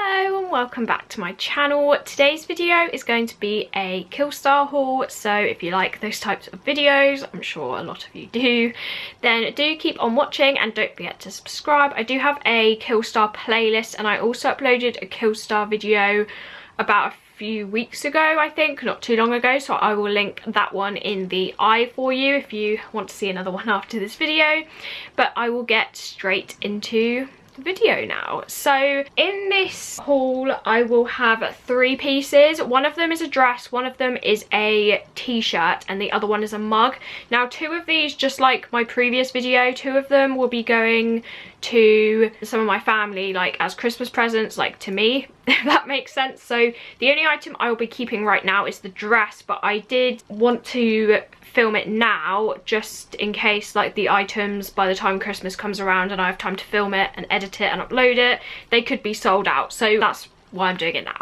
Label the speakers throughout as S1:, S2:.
S1: Hello and welcome back to my channel. Today's video is going to be a Killstar haul, so if you like those types of videos, I'm sure a lot of you do, then do keep on watching and don't forget to subscribe. I do have a Killstar playlist and I also uploaded a Killstar video about a few weeks ago, I think, not too long ago, so I will link that one in the eye for you if you want to see another one after this video. But I will get straight into video now. So in this haul I will have 3 pieces. One of them is a dress, one of them is a t-shirt, and the other one is a mug. Now 2 of these, just like my previous video, 2 of them will be going to some of my family, like as Christmas presents, like to me, if that makes sense. So the only item I will be keeping right now is the dress, but I did want to film it now just in case, like, the items, by the time Christmas comes around and I have time to film it and edit it and upload it, they could be sold out. So that's why I'm doing it now.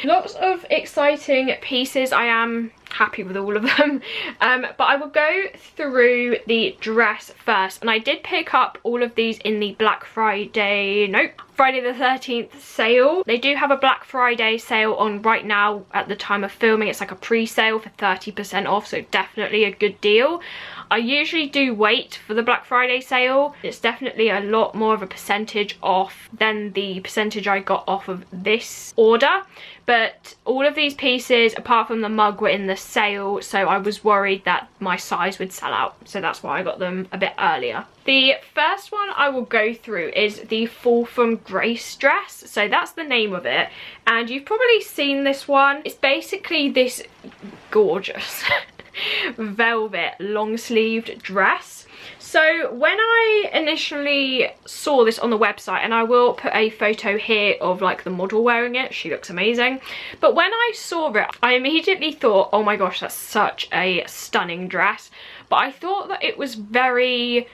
S1: Lots of exciting pieces. I am happy with all of them, but I will go through the dress first. And I did pick up all of these in the Friday the 13th sale. They do have a Black Friday sale on right now at the time of filming. It's like a pre-sale for 30% off, so definitely a good deal. I usually do wait for the Black Friday sale. It's definitely a lot more of a percentage off than the percentage I got off of this order. But all of these pieces, apart from the mug, were in the sale, so I was worried that my size would sell out. So that's why I got them a bit earlier. The first one I will go through is the Fall from Grace dress. So that's the name of it. And you've probably seen this one. It's basically this gorgeous velvet long-sleeved dress. So when I initially saw this on the website, and I will put a photo here of like the model wearing it, she looks amazing, but when I saw it I immediately thought, oh my gosh, that's such a stunning dress. But I thought that it was very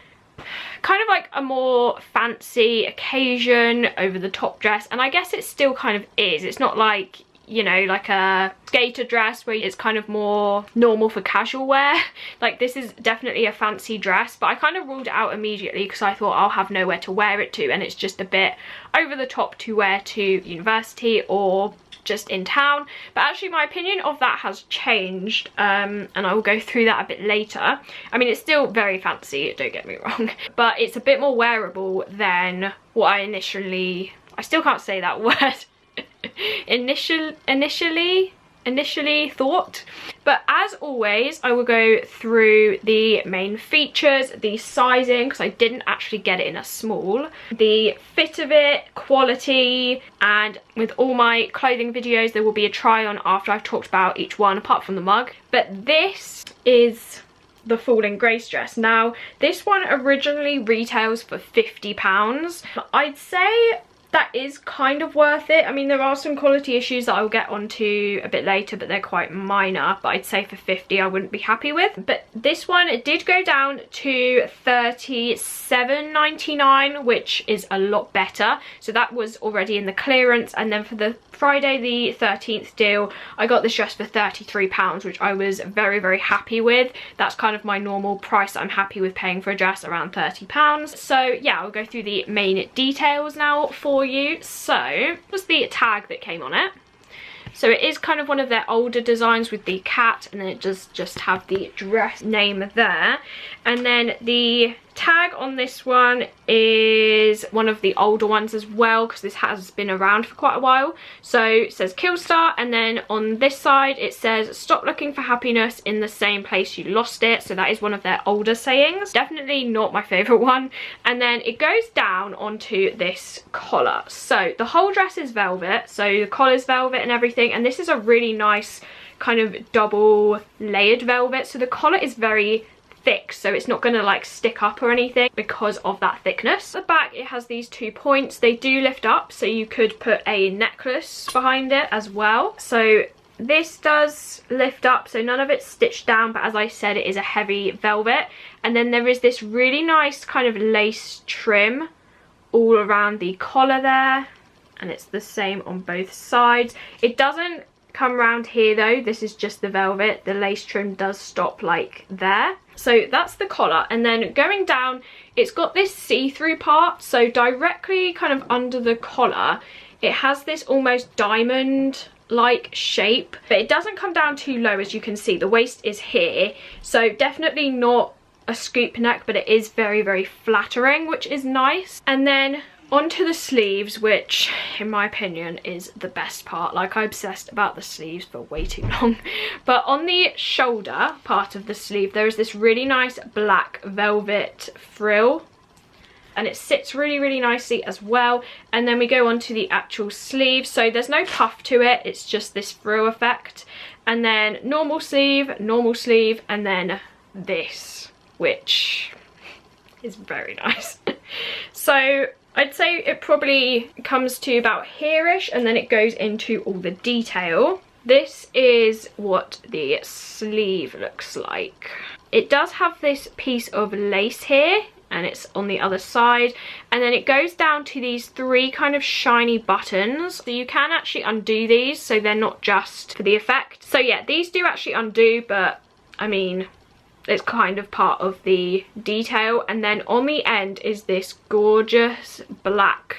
S1: kind of like a more fancy occasion over the top dress, and I guess it still kind of is. It's not like, you know, like a skater dress where it's kind of more normal for casual wear. Like, this is definitely a fancy dress, but I kind of ruled it out immediately because I thought I'll have nowhere to wear it to, and it's just a bit over the top to wear to university or just in town. But actually my opinion of that has changed, and I will go through that a bit later. I mean, it's still very fancy, don't get me wrong, but it's a bit more wearable than what I still can't say that word, initially thought. But as always, I will go through the main features, the sizing, because I didn't actually get it in a small, the fit of it, quality, and with all my clothing videos there will be a try on after I've talked about each one, apart from the mug. But this is the Fall in Grace dress. Now this one originally retails for £50. I'd say that is kind of worth it. I mean, there are some quality issues that I'll get onto a bit later, but they're quite minor. But I'd say for 50 I wouldn't be happy with. But this one, it did go down to $37.99, which is a lot better. So that was already in the clearance. And then for the Friday the 13th deal, I got this dress for £33, which I was very, very happy with. That's kind of my normal price that I'm happy with paying for a dress, around £30. So yeah, I'll go through the main details now for you. So was the tag that came on it. So it is kind of one of their older designs with the cat, and then it does just have the dress name there. And then the tag on this one is one of the older ones as well, because this has been around for quite a while. So it says Killstar, and then on this side it says stop looking for happiness in the same place you lost it. So that is one of their older sayings. Definitely not my favourite one. And then it goes down onto this collar. So the whole dress is velvet, so the collar's velvet and everything, and this is a really nice kind of double layered velvet. So the collar is very thick, so it's not going to like stick up or anything because of that thickness. At the back it has these 2 points. They do lift up, so you could put a necklace behind it as well. So this does lift up, so none of it's stitched down, but as I said, it is a heavy velvet. And then there is this really nice kind of lace trim all around the collar there, and it's the same on both sides. It doesn't come around here though, this is just the velvet. The lace trim does stop like there. So that's the collar, and then going down it's got this see-through part, so directly kind of under the collar It has this almost diamond like shape, but it doesn't come down too low. As you can see, the waist is here, so definitely not a scoop neck, but it is very, very flattering, which is nice. And then onto the sleeves, which in my opinion is the best part. Like, I obsessed about the sleeves for way too long. But on the shoulder part of the sleeve, there is this really nice black velvet frill, and it sits really, really nicely as well. And then we go on to the actual sleeve, so there's no puff to it, it's just this frill effect. And then normal sleeve, and then this, which is very nice. So I'd say it probably comes to about here-ish, and then it goes into all the detail. This is what the sleeve looks like. It does have this piece of lace here, and it's on the other side, and then it goes down to these 3 kind of shiny buttons. So you can actually undo these, so they're not just for the effect. So yeah, these do actually undo, but I mean, it's kind of part of the detail. And then on the end is this gorgeous black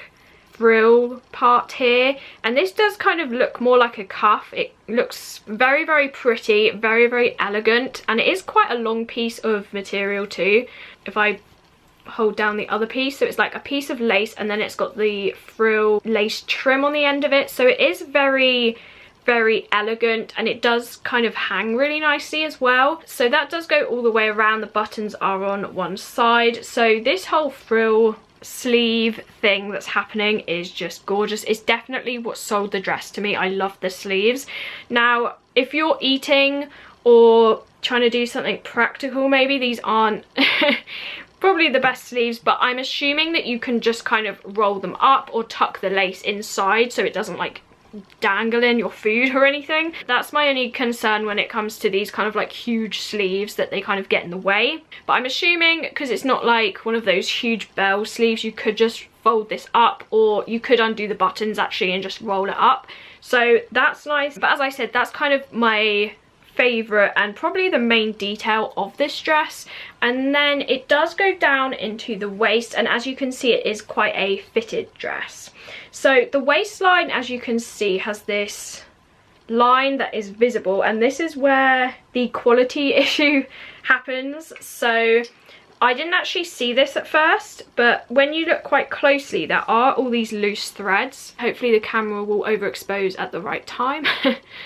S1: frill part here, and this does kind of look more like a cuff. It looks very, very pretty, very, very elegant, and it is quite a long piece of material too. If I hold down the other piece, so it's like a piece of lace, and then it's got the frill lace trim on the end of it, so it is very, very elegant, and it does kind of hang really nicely as well. So that does go all the way around. The buttons are on one side, so this whole frill sleeve thing that's happening is just gorgeous. It's definitely what sold the dress to me. I love the sleeves. Now, if you're eating or trying to do something practical, maybe these aren't probably the best sleeves, but I'm assuming that you can just kind of roll them up or tuck the lace inside so it doesn't like dangle in your food or anything. That's my only concern when it comes to these kind of like huge sleeves, that they kind of get in the way. But I'm assuming, because it's not like one of those huge bell sleeves, you could just fold this up, or you could undo the buttons actually and just roll it up. So that's nice. But as I said, that's kind of my favourite and probably the main detail of this dress. And then it does go down into the waist, and as you can see, it is quite a fitted dress. So the waistline, as you can see, has this line that is visible, and this is where the quality issue happens. So I didn't actually see this at first, but when you look quite closely, there are all these loose threads. Hopefully the camera will overexpose at the right time.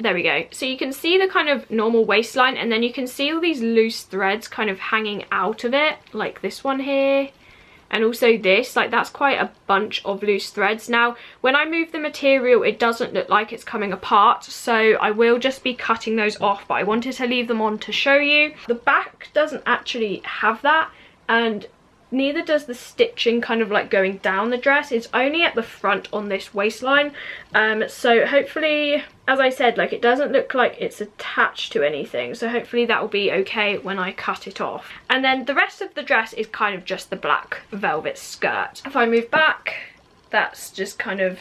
S1: There we go. So you can see the kind of normal waistline, and then you can see all these loose threads kind of hanging out of it, like this one here. And also this, like that's quite a bunch of loose threads. Now, when I move the material, it doesn't look like it's coming apart, so I will just be cutting those off, but I wanted to leave them on to show you. The back doesn't actually have that, and neither does the stitching kind of like going down the dress. It's only at the front on this waistline. So hopefully, as I said, like it doesn't look like it's attached to anything, so hopefully that will be okay when I cut it off. And then the rest of the dress is kind of just the black velvet skirt. If I move back, that's just kind of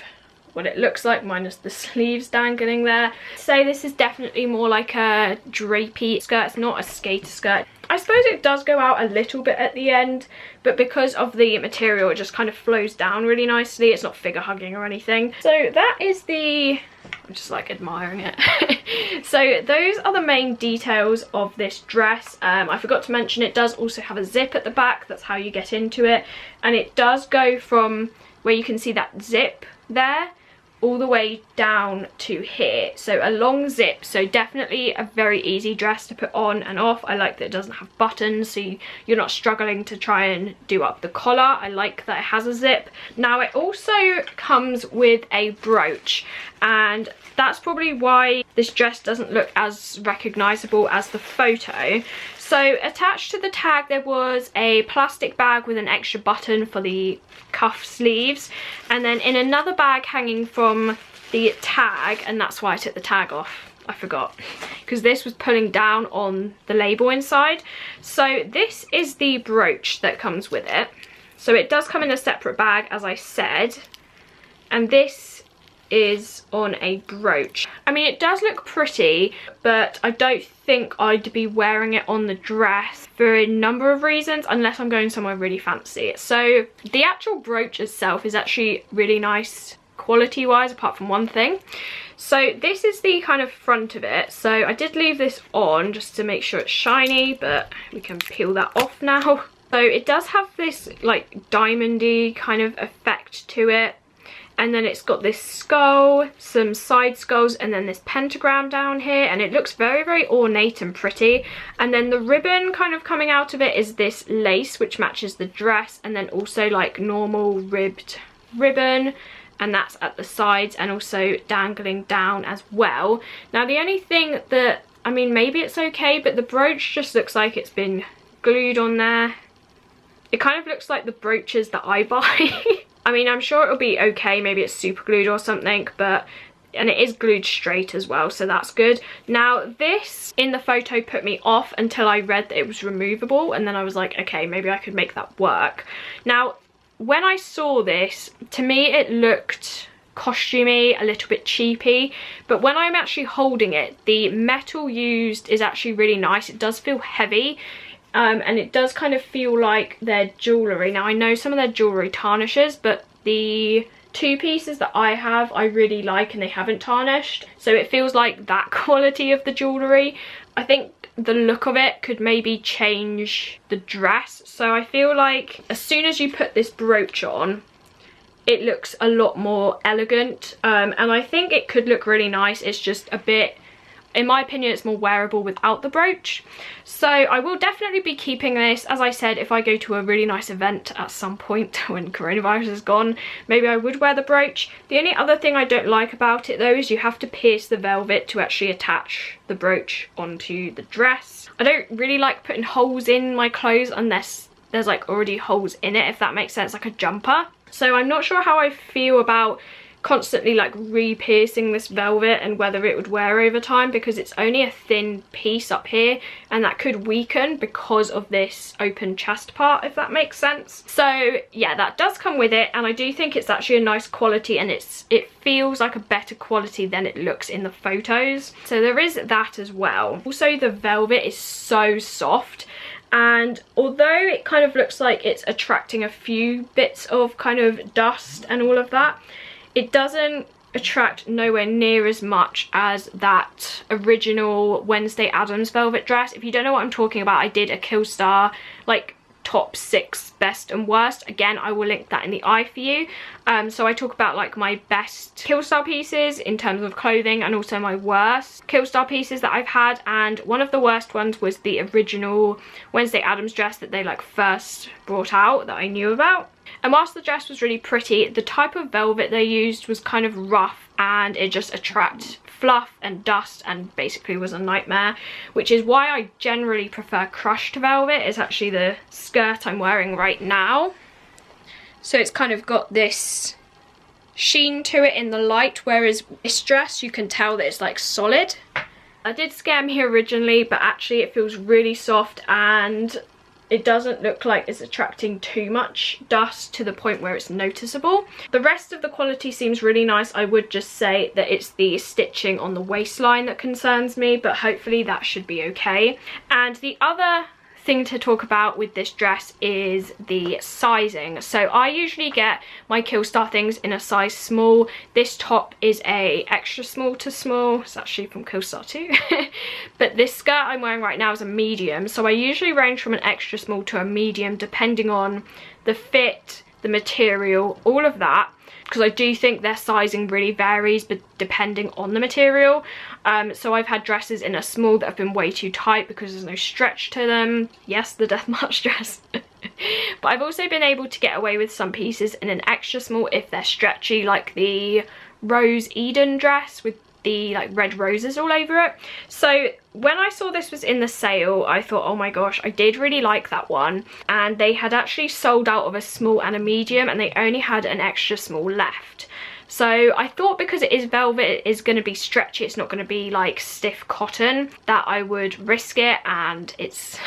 S1: what it looks like, minus the sleeves dangling there. So this is definitely more like a drapey skirt. It's not a skater skirt. I suppose it does go out a little bit at the end, but because of the material, it just kind of flows down really nicely. It's not figure hugging or anything. So that is the, I'm just like admiring it. So those are the main details of this dress. I forgot to mention it does also have a zip at the back. That's how you get into it. And it does go from where you can see that zip there all the way down to here, so a long zip. So definitely a very easy dress to put on and off. I like that it doesn't have buttons, so you're not struggling to try and do up the collar. I like that it has a zip. Now it also comes with a brooch, and that's probably why this dress doesn't look as recognizable as the photo. So attached to the tag there was a plastic bag with an extra button for the cuff sleeves, and then in another bag hanging from the tag, and that's why I took the tag off, I forgot, because this was pulling down on the label inside. So this is the brooch that comes with it. So it does come in a separate bag, as I said, and this is on a brooch. I mean, it does look pretty, but I don't think I'd be wearing it on the dress for a number of reasons, unless I'm going somewhere really fancy. So the actual brooch itself is actually really nice quality wise, apart from one thing. So this is the kind of front of it. So I did leave this on just to make sure it's shiny, but we can peel that off now. So it does have this like diamondy kind of effect to it. And then it's got this skull, some side skulls, and then this pentagram down here, and it looks very, very ornate and pretty. And then the ribbon kind of coming out of it is this lace, which matches the dress, and then also like normal ribbed ribbon, and that's at the sides and also dangling down as well. Now the only thing that, I mean, maybe it's okay, but the brooch just looks like it's been glued on there. It kind of looks like the brooches that I buy. I mean, I'm sure it'll be okay, maybe it's super glued or something, but, and it is glued straight as well, so that's good. Now this in the photo put me off until I read that it was removable, and then I was like, okay, maybe I could make that work. Now when I saw this, to me it looked costumey, a little bit cheapy, but when I'm actually holding it, the metal used is actually really nice. It does feel heavy. And it does kind of feel like their jewellery. Now I know some of their jewellery tarnishes, but the two pieces that I have I really like, and they haven't tarnished. So it feels like that quality of the jewellery. I think the look of it could maybe change the dress. So I feel like as soon as you put this brooch on, it looks a lot more elegant. And I think it could look really nice. It's just a bit, in my opinion, it's more wearable without the brooch. So I will definitely be keeping this. As I said, if I go to a really nice event at some point when coronavirus is gone, maybe I would wear the brooch. The only other thing I don't like about it though is you have to pierce the velvet to actually attach the brooch onto the dress. I don't really like putting holes in my clothes unless there's like already holes in it, if that makes sense, like a jumper. So I'm not sure how I feel about constantly like re-piercing this velvet and whether it would wear over time, because it's only a thin piece up here and that could weaken because of this open chest part, if that makes sense. So yeah, that does come with it, and I do think it's actually a nice quality, and it feels like a better quality than it looks in the photos. So there is that as well. Also the velvet is so soft, and although it kind of looks like it's attracting a few bits of kind of dust and all of that, it doesn't attract nowhere near as much as that original Wednesday Addams velvet dress. If you don't know what I'm talking about, I did a Killstar like top 6 best and worst. Again, I will link that in the eye for you. So I talk about like my best Killstar pieces in terms of clothing, and also my worst Killstar pieces that I've had, and one of the worst ones was the original Wednesday Addams dress that they like first brought out that I knew about. And whilst the dress was really pretty, the type of velvet they used was kind of rough, and it just attracted fluff and dust and basically was a nightmare, which is why I generally prefer crushed velvet. It's actually the skirt I'm wearing right now. So it's kind of got this sheen to it in the light, whereas this dress you can tell that it's like solid. I did scare me originally, but actually it feels really soft, and it doesn't look like it's attracting too much dust to the point where it's noticeable. The rest of the quality seems really nice. I would just say that it's the stitching on the waistline that concerns me, but hopefully that should be okay. And the other thing to talk about with this dress is the sizing. So I usually get my Killstar things in a size small. This top is a extra small to small. It's actually from Killstar too. But this skirt I'm wearing right now is a medium. So I usually range from an extra small to a medium depending on the fit, the material, all of that. Because I do think their sizing really varies but depending on the material. So I've had dresses in a small that have been way too tight because there's no stretch to them. Yes, the Death March dress. But I've also been able to get away with some pieces in an extra small if they're stretchy, like the Rose Eden dress with the like red roses all over it. So when I saw this was in the sale, I thought, oh my gosh, I did really like that one. And they had actually sold out of a small and a medium, and they only had an extra small left. So I thought because it is velvet, it is going to be stretchy, it's not going to be like stiff cotton, that I would risk it. And it's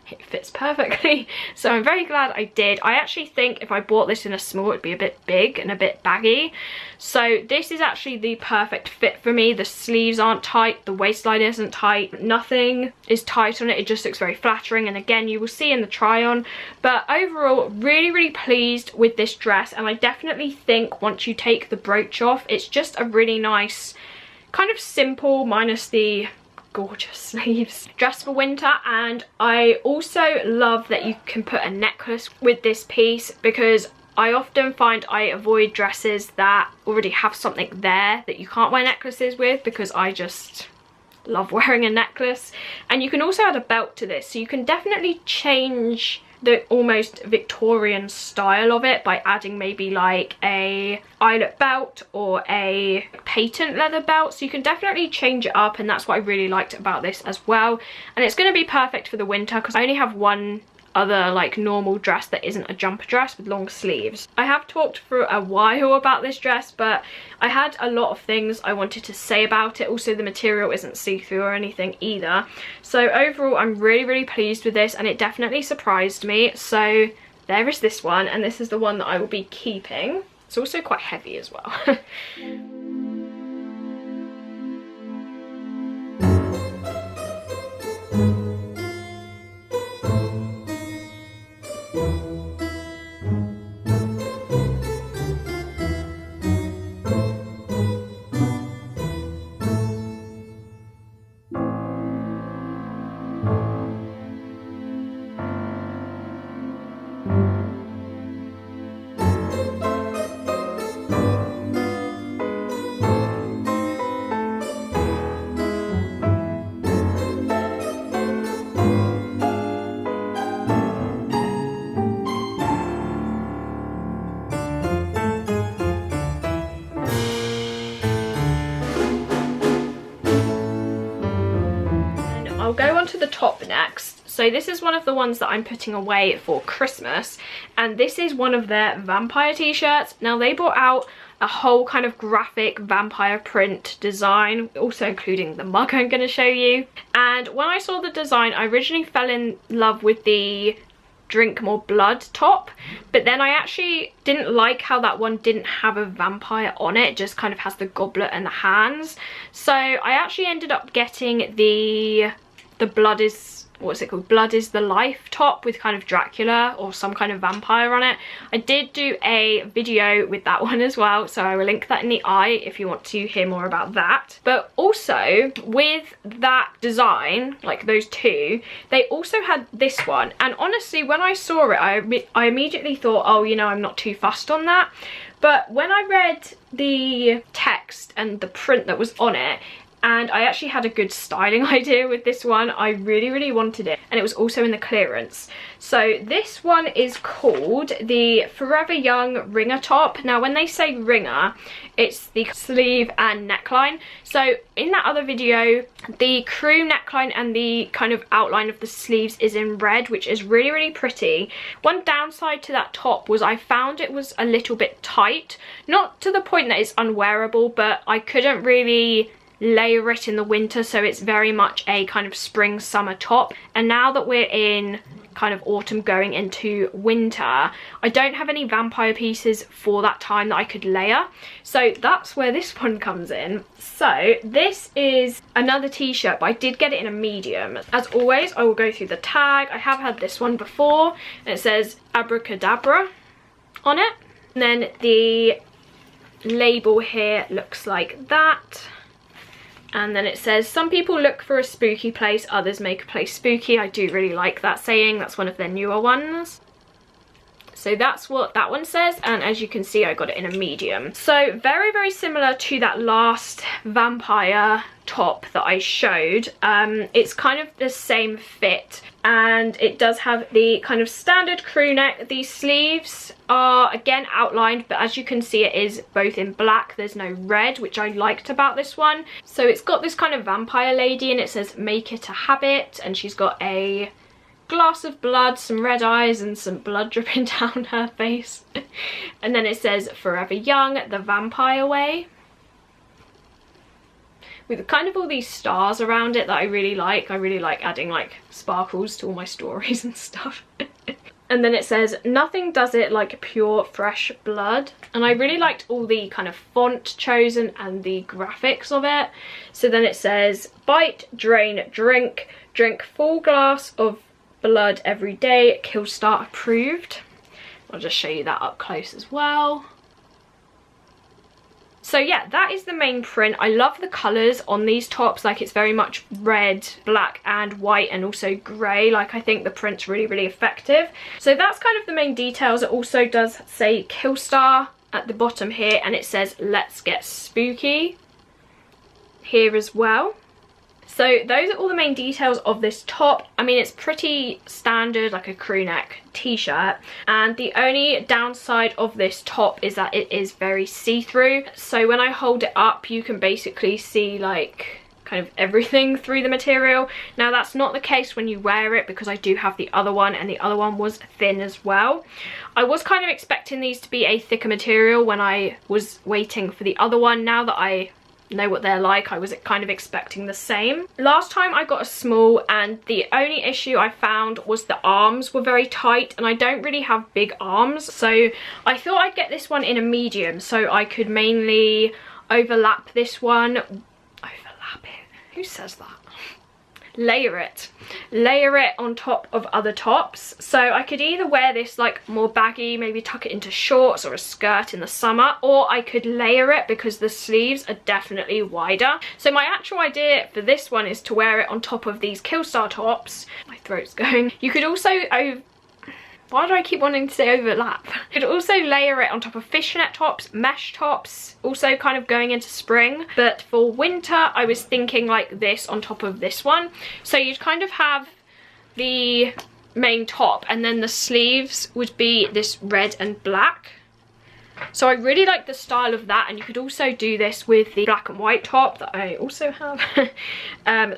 S1: it fits perfectly. So I'm very glad I did. I actually think if I bought this in a small, it'd be a bit big and a bit baggy. So this is actually the perfect fit for me. The sleeves aren't tight, the waistline isn't tight, nothing is tight on it. It just looks very flattering, and again, you will see in the try on. But overall, really pleased with this dress, and I definitely think once you take the brooch off, it's just a really nice, kind of simple, minus the gorgeous sleeves, dress for winter. And I also love that you can put a necklace with this piece, because I often find I avoid dresses that already have something there that you can't wear necklaces with, because I just love wearing a necklace. And you can also add a belt to this, so you can definitely change the almost Victorian style of it by adding maybe like a eyelet belt or a patent leather belt. So you can definitely change it up, and that's what I really liked about this as well. And it's going to be perfect for the winter, because I only have one other like normal dress that isn't a jumper dress with long sleeves. I have talked for a while about this dress, but I had a lot of things I wanted to say about it. Also, the material isn't see-through or anything either. So overall, I'm really pleased with this, and it definitely surprised me. So there is this one, and this is the one that I will be keeping. It's also quite heavy as well. I'll go on to the top next. So this is one of the ones that I'm putting away for Christmas, and this is one of their vampire t-shirts. Now, they brought out a whole kind of graphic vampire print design, also including the mug I'm going to show you. And when I saw the design, I originally fell in love with the Drink More Blood top, but then I actually didn't like how that one didn't have a vampire on it. It just kind of has the goblet and the hands. So I actually ended up getting the Blood is, what's it called, Blood is the Life top with kind of Dracula or some kind of vampire on it. I did do a video with that one as well, so I will link that in the eye if you want to hear more about that. But also with that design, like those two, they also had this one, and honestly when I saw it, I immediately thought, oh, you know, I'm not too fussed on that. But when I read the text and the print that was on it, and I actually had a good styling idea with this one, I really wanted it, and it was also in the clearance. So this one is called the Forever Young Ringer top. Now when they say ringer, it's the sleeve and neckline. So in that other video, the crew neckline and the kind of outline of the sleeves is in red, which is really pretty. One downside to that top was I found it was a little bit tight, not to the point that it's unwearable, but I couldn't really layer it in the winter, so it's very much a kind of spring summer top. And now that we're in kind of autumn going into winter, I don't have any vampire pieces for that time that I could layer, so that's where this one comes in. So this is another t-shirt, but I did get it in a medium. As always, I will go through the tag. I have had this one before, and it says abracadabra on it, and then the label here looks like that. And then it says, some people look for a spooky place, others make a place spooky. I do really like that saying. That's one of their newer ones. So that's what that one says, and as you can see, I got it in a medium. So very similar to that last vampire top that I showed. It's kind of the same fit, and it does have the kind of standard crew neck. These sleeves are again outlined, but as you can see, it is both in black. There's no red, which I liked about this one. So it's got this kind of vampire lady, and it says make it a habit, and she's got a glass of blood, some red eyes, and some blood dripping down her face. And then it says Forever Young, the vampire way, with kind of all these stars around it that I really like. I really like adding like sparkles to all my stories and stuff. And then it says, nothing does it like pure fresh blood. And I really liked all the kind of font chosen and the graphics of it. So then it says, bite, drain, drink full glass of blood every day, Killstar approved. I'll just show you that up close as well. So yeah, that is the main print. I love the colours on these tops. Like, it's very much red, black and white, and also grey. Like, I think the print's really, really effective. So that's kind of the main details. It also does say Killstar at the bottom here, and it says let's get spooky here as well. So those are all the main details of this top. I mean, it's pretty standard, like a crew neck t-shirt, and the only downside of this top is that it is very see-through. So when I hold it up, you can basically see like kind of everything through the material. Now that's not the case when you wear it, because I do have the other one, and the other one was thin as well. I was kind of expecting these to be a thicker material when I was waiting for the other one. Now that I know what they're like, I was kind of expecting the same. Last time I got a small, and the only issue I found was the arms were very tight, and I don't really have big arms, so I thought I'd get this one in a medium so I could mainly overlap this one. Overlap it? Who says that? Layer it on top of other tops. So I could either wear this like more baggy, maybe tuck it into shorts or a skirt in the summer, or I could layer it because the sleeves are definitely wider. So my actual idea for this one is to wear it on top of these Killstar tops. My throat's going. You could also why do I keep wanting to say overlap? You could also layer it on top of fishnet tops, mesh tops, also kind of going into spring. But for winter, I was thinking like this on top of this one. So you'd kind of have the main top, and then the sleeves would be this red and black. So I really like the style of that, and you could also do this with the black and white top that I also have.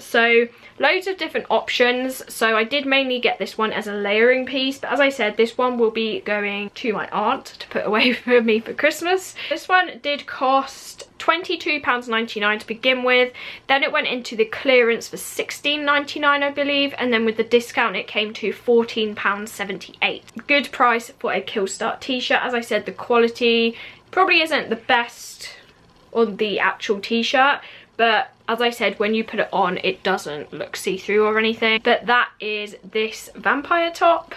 S1: So loads of different options. So I did mainly get this one as a layering piece, but as I said, this one will be going to my aunt to put away for me for Christmas. This one did cost £22.99 to begin with, then it went into the clearance for £16.99 I believe, and then with the discount it came to £14.78. Good price for a Killstar t-shirt. As I said, the quality probably isn't the best on the actual t-shirt, but as I said, when you put it on, it doesn't look see-through or anything. But that is this vampire top.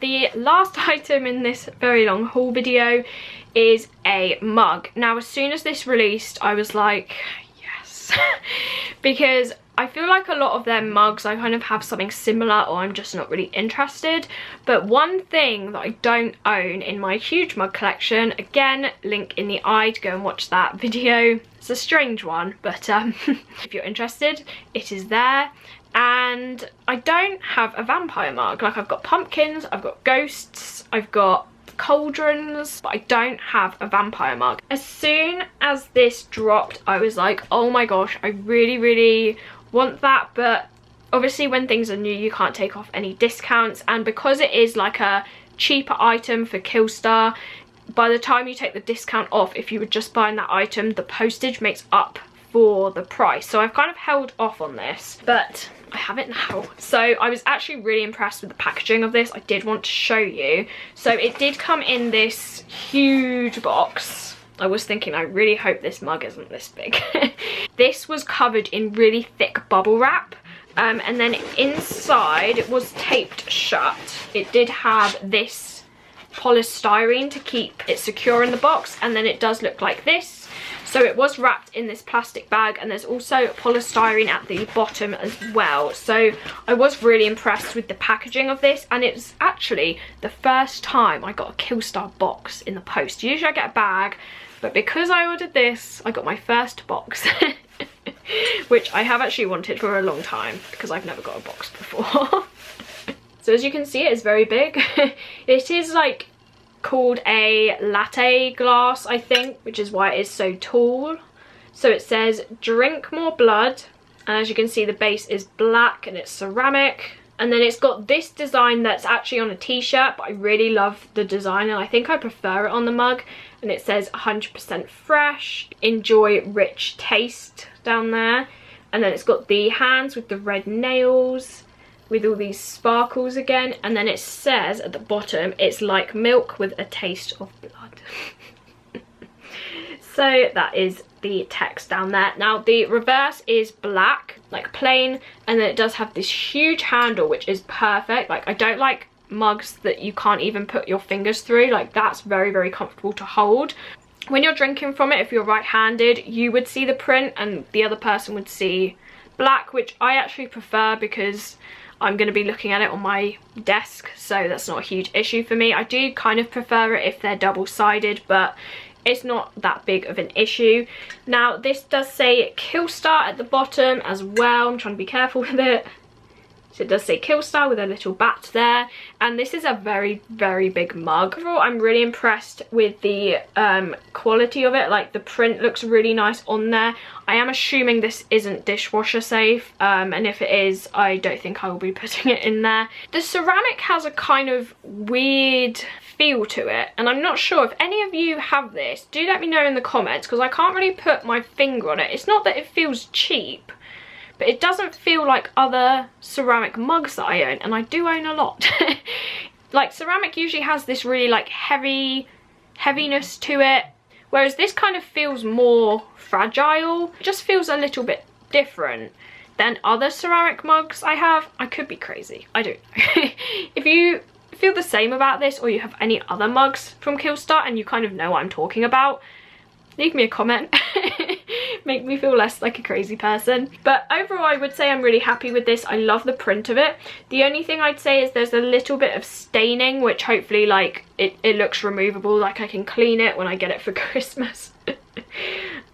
S1: The last item in this very long haul video is a mug. Now, as soon as this released, I was like, yes, because I feel like a lot of their mugs, I kind of have something similar, or I'm just not really interested. But one thing that I don't own in my huge mug collection, again, link in the eye to go and watch that video. It's a strange one, but if you're interested, it is there. And I don't have a vampire mug. Like, I've got pumpkins, I've got ghosts, I've got cauldrons, but I don't have a vampire mug. As soon as this dropped, I was like, oh my gosh, I really, really want that. But obviously when things are new, you can't take off any discounts. And because it is like a cheaper item for Killstar, by the time you take the discount off, if you were just buying that item, the postage makes up for the price. So I've kind of held off on this, but I have it now. So I was actually really impressed with the packaging of this. I did want to show you. So it did come in this huge box. I was thinking, I really hope this mug isn't this big. This was covered in really thick bubble wrap. And then inside it was taped shut. It did have this polystyrene to keep it secure in the box, and then it does look like this. So it was wrapped in this plastic bag, and there's also polystyrene at the bottom as well. So I was really impressed with the packaging of this, and it's actually the first time I got a Killstar box in the post. Usually I get a bag, but because I ordered this, I got my first box. Which I have actually wanted for a long time because I've never got a box before. So as you can see, it is very big. It is like called a latte glass, I think, which is why it is so tall. So it says drink more blood, and as you can see the base is black and it's ceramic. And then it's got this design that's actually on a t-shirt, but I really love the design and I think I prefer it on the mug. And it says 100% fresh, enjoy rich taste down there. And then it's got the hands with the red nails with all these sparkles again. And then it says at the bottom, it's like milk with a taste of blood. So that is the text down there. Now the reverse is black, like plain, and then it does have this huge handle, which is perfect. Like I don't like mugs that you can't even put your fingers through. Like that's very, very comfortable to hold. When you're drinking from it, if you're right-handed, you would see the print and the other person would see black, which I actually prefer because I'm going to be looking at it on my desk, so that's not a huge issue for me. I do kind of prefer it if they're double-sided, but it's not that big of an issue. Now this does say Killstar at the bottom as well. I'm trying to be careful with it. So it does say Killstar with a little bat there, and this is a very, very big mug. Overall, I'm really impressed with the quality of it. Like the print looks really nice on there. I am assuming this isn't dishwasher safe, and if it is, I don't think I will be putting it in there. The ceramic has a kind of weird feel to it, and I'm not sure if any of you have this. Do let me know in the comments, because I can't really put my finger on it. It's not that it feels cheap, but it doesn't feel like other ceramic mugs that I own, and I do own a lot. Like ceramic usually has this really like heaviness to it, whereas this kind of feels more fragile. It just feels a little bit different than other ceramic mugs I have. I could be crazy, I don't know. If you feel the same about this, or you have any other mugs from Killstar and you kind of know what I'm talking about, leave me a comment. Make me feel less like a crazy person. But overall, I would say I'm really happy with this. I love the print of it. The only thing I'd say is there's a little bit of staining, which hopefully like it looks removable, like I can clean it when I get it for Christmas.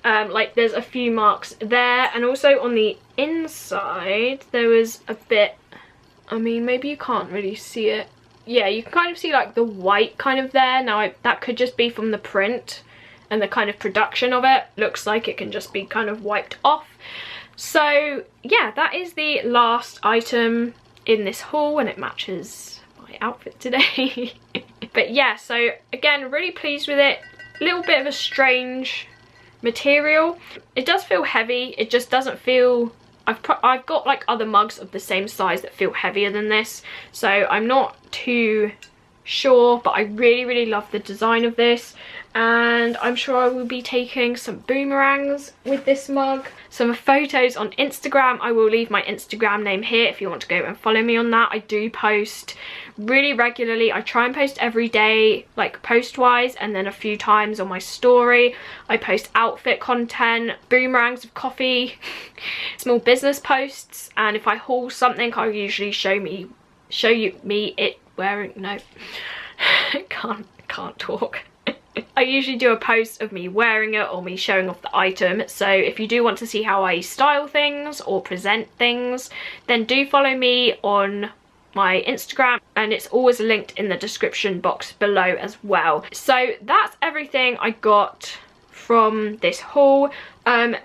S1: Like there's a few marks there, and also on the inside there was a bit, I mean maybe you can't really see it. Yeah, you can kind of see like the white kind of there. Now that could just be from the print and the kind of production of it. Looks like it can just be kind of wiped off. So yeah, that is the last item in this haul, and it matches my outfit today. But yeah, so again, really pleased with it. A little bit of a strange material. It does feel heavy. It just doesn't feel, I've got like other mugs of the same size that feel heavier than this, so I'm not too sure, but I really, really love the design of this, and I'm sure I will be taking some boomerangs with this mug, some photos on Instagram. I will leave my Instagram name here if you want to go and follow me on that. I do post really regularly. I try and post every day, like post wise, and then a few times on my story I post outfit content, boomerangs of coffee, small business posts, and if I haul something I'll usually show you me it wearing, no, can't talk. I usually do a post of me wearing it or me showing off the item, so if you do want to see how I style things or present things, then do follow me on my Instagram, and it's always linked in the description box below as well. So that's everything I got from this haul.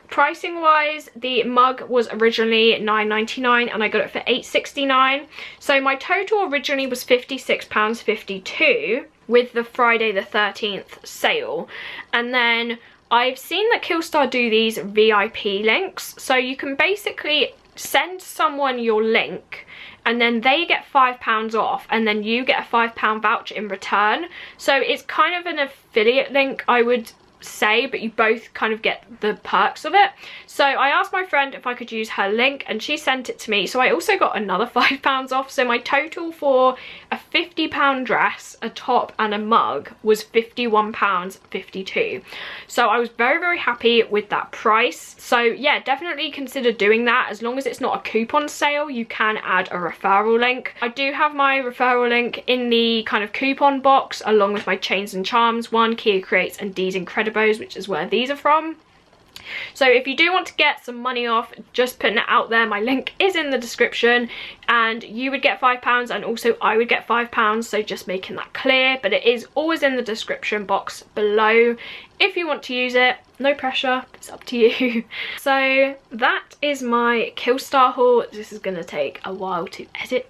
S1: Pricing wise, the mug was originally $9.99 and I got it for $8.69, so my total originally was £56.52 with the Friday the 13th sale. And then I've seen that Killstar do these VIP links, so you can basically send someone your link and then they get £5 off, and then you get a £5 voucher in return. So it's kind of an affiliate link, I would say, but you both kind of get the perks of it. So I asked my friend if I could use her link and she sent it to me, so I also got another £5 off. So my total for a £50 dress, a top and a mug was £51.52. So I was very, very happy with that price. So yeah, definitely consider doing that. As long as it's not a coupon sale, you can add a referral link. I do have my referral link in the kind of coupon box, along with my Chains and Charms one, Kia Creates and DeesIncrediBows, which is where these are from. So if you do want to get some money off, just putting it out there, my link is in the description, and you would get £5 and also I would get £5, so just making that clear. But it is always in the description box below if you want to use it. No pressure, it's up to you. So that is my Killstar haul. This is gonna take a while to edit.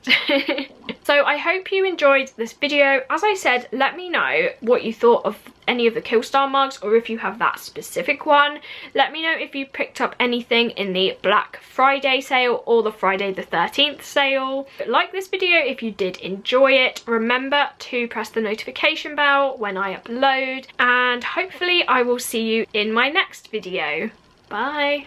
S1: So I hope you enjoyed this video. As I said, let me know what you thought of any of the Killstar mugs, or if you have that specific one. Let me know if you picked up anything in the Black Friday sale or the Friday the 13th sale. Like this video if you did enjoy it. Remember to press the notification bell when I upload, and hopefully I will see you in my next video. Bye.